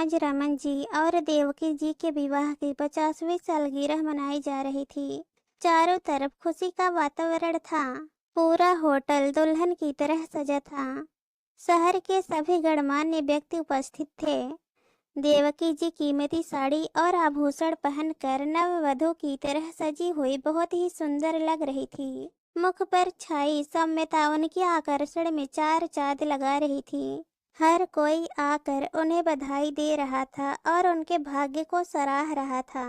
आज रमन जी और देवकी जी के विवाह की 50वीं सालगिरह मनाई जा रही थी। चारों तरफ खुशी का वातावरण था। पूरा होटल दुल्हन की तरह सजा था। शहर के सभी गणमान्य व्यक्ति उपस्थित थे। देवकी जी कीमती साड़ी और आभूषण पहनकर नववधू की तरह सजी हुई बहुत ही सुंदर लग रही थी। मुख पर छाई सौम्यता उनके आकर्षण में चार चांद लगा रही थी। हर कोई आकर उन्हें बधाई दे रहा था और उनके भाग्य को सराह रहा था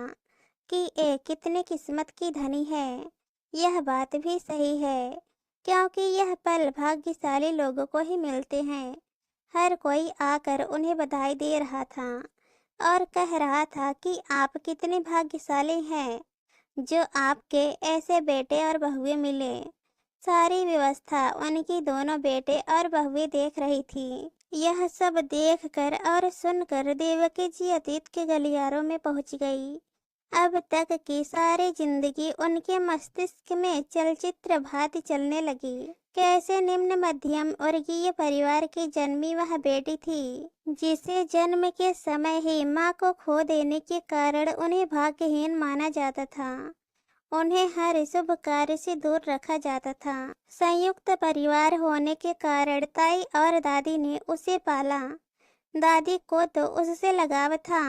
कि ये कितने किस्मत की धनी है। यह बात भी सही है, क्योंकि यह पल भाग्यशाली लोगों को ही मिलते हैं। हर कोई आकर उन्हें बधाई दे रहा था और कह रहा था कि आप कितने भाग्यशाली हैं जो आपके ऐसे बेटे और बहुएं मिले। सारी व्यवस्था उनकी दोनों बेटे और बहुएं देख रही थी। यह सब देखकर और सुनकर देवकी जी अतीत के गलियारों में पहुंच गई। अब तक की सारी जिंदगी उनके मस्तिष्क में चलचित्र भांति चलने लगी। कैसे निम्न मध्यम वर्गीय परिवार की जन्मी वह बेटी थी, जिसे जन्म के समय ही मां को खो देने के कारण उन्हें भाग्यहीन माना जाता था। उन्हें हर शुभ कार्य से दूर रखा जाता था। संयुक्त परिवार होने के कारण ताई और दादी ने उसे पाला। दादी को तो उससे लगाव था,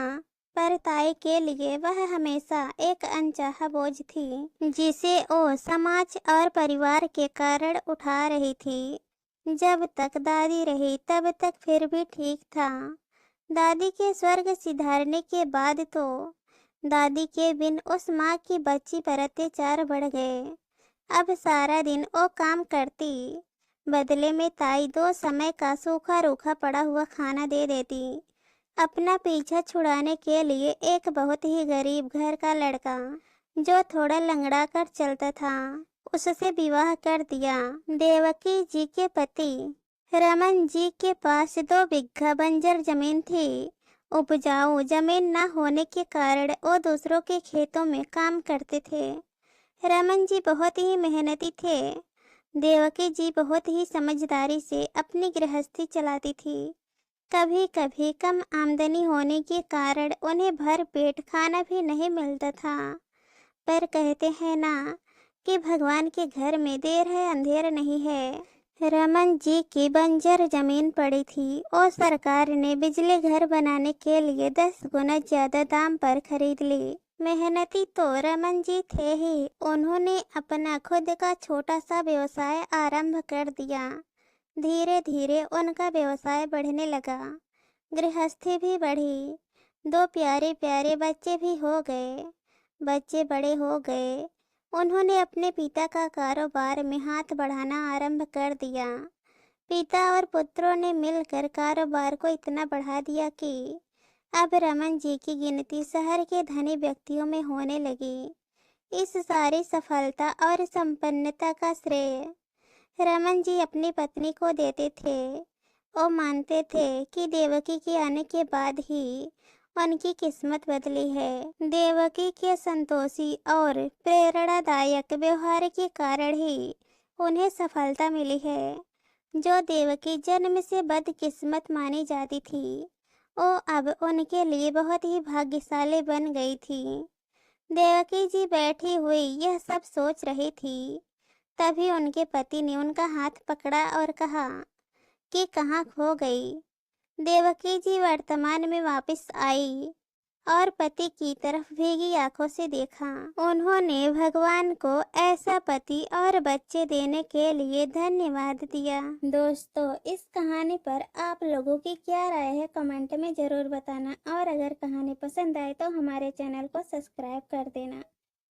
पर ताई के लिए वह हमेशा एक अनचाहा बोझ थी, जिसे वो समाज और परिवार के कारण उठा रही थी। जब तक दादी रही तब तक फिर भी ठीक था। दादी के स्वर्ग सिधारने के बाद तो दादी के बिन उस माँ की बच्ची पर अत्याचार बढ़ गए। अब सारा दिन वो काम करती, बदले में ताई 2 समय का सूखा रूखा पड़ा हुआ खाना दे देती। अपना पीछा छुड़ाने के लिए एक बहुत ही गरीब घर का लड़का, जो थोड़ा लंगड़ा कर चलता था, उससे विवाह कर दिया। देवकी जी के पति रमन जी के पास 2 बिघा बंजर जमीन थी। उपजाऊ जमीन न होने के कारण वो दूसरों के खेतों में काम करते थे। रमन जी बहुत ही मेहनती थे। देवकी जी बहुत ही समझदारी से अपनी गृहस्थी चलाती थी। कभी कभी कम आमदनी होने के कारण उन्हें भर पेट खाना भी नहीं मिलता था। पर कहते हैं ना कि भगवान के घर में देर है अंधेर नहीं है। रमन जी की बंजर जमीन पड़ी थी और सरकार ने बिजली घर बनाने के लिए 10 गुना ज्यादा दाम पर खरीद ली। मेहनती तो रमन जी थे ही। उन्होंने अपना खुद का छोटा सा व्यवसाय आरंभ कर दिया। धीरे धीरे उनका व्यवसाय बढ़ने लगा। गृहस्थी भी बढ़ी। 2 प्यारे प्यारे बच्चे भी हो गए। बच्चे बड़े हो गए। उन्होंने अपने पिता का कारोबार में हाथ बढ़ाना आरंभ कर दिया। पिता और पुत्रों ने मिलकर कारोबार को इतना बढ़ा दिया कि अब रमन जी की गिनती शहर के धनी व्यक्तियों में होने लगी। इस सारी सफलता और संपन्नता का श्रेय रमन जी अपनी पत्नी को देते थे। वो मानते थे कि देवकी के आने के बाद ही उनकी किस्मत बदली है। देवकी के संतोषी और प्रेरणादायक व्यवहार के कारण ही उन्हें सफलता मिली है। जो देवकी जन्म से बदकिस्मत मानी जाती थी, वो अब उनके लिए बहुत ही भाग्यशाली बन गई थी। देवकी जी बैठी हुई यह सब सोच रही थी, तभी उनके पति ने उनका हाथ पकड़ा और कहा कि कहाँ खो गई। देवकी जी वर्तमान में वापस आई और पति की तरफ भीगी आंखों से देखा। उन्होंने भगवान को ऐसा पति और बच्चे देने के लिए धन्यवाद दिया। दोस्तों, इस कहानी पर आप लोगों की क्या राय है कमेंट में जरूर बताना, और अगर कहानी पसंद आए तो हमारे चैनल को सब्सक्राइब कर देना।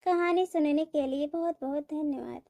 कहानी सुनने के लिए बहुत बहुत धन्यवाद।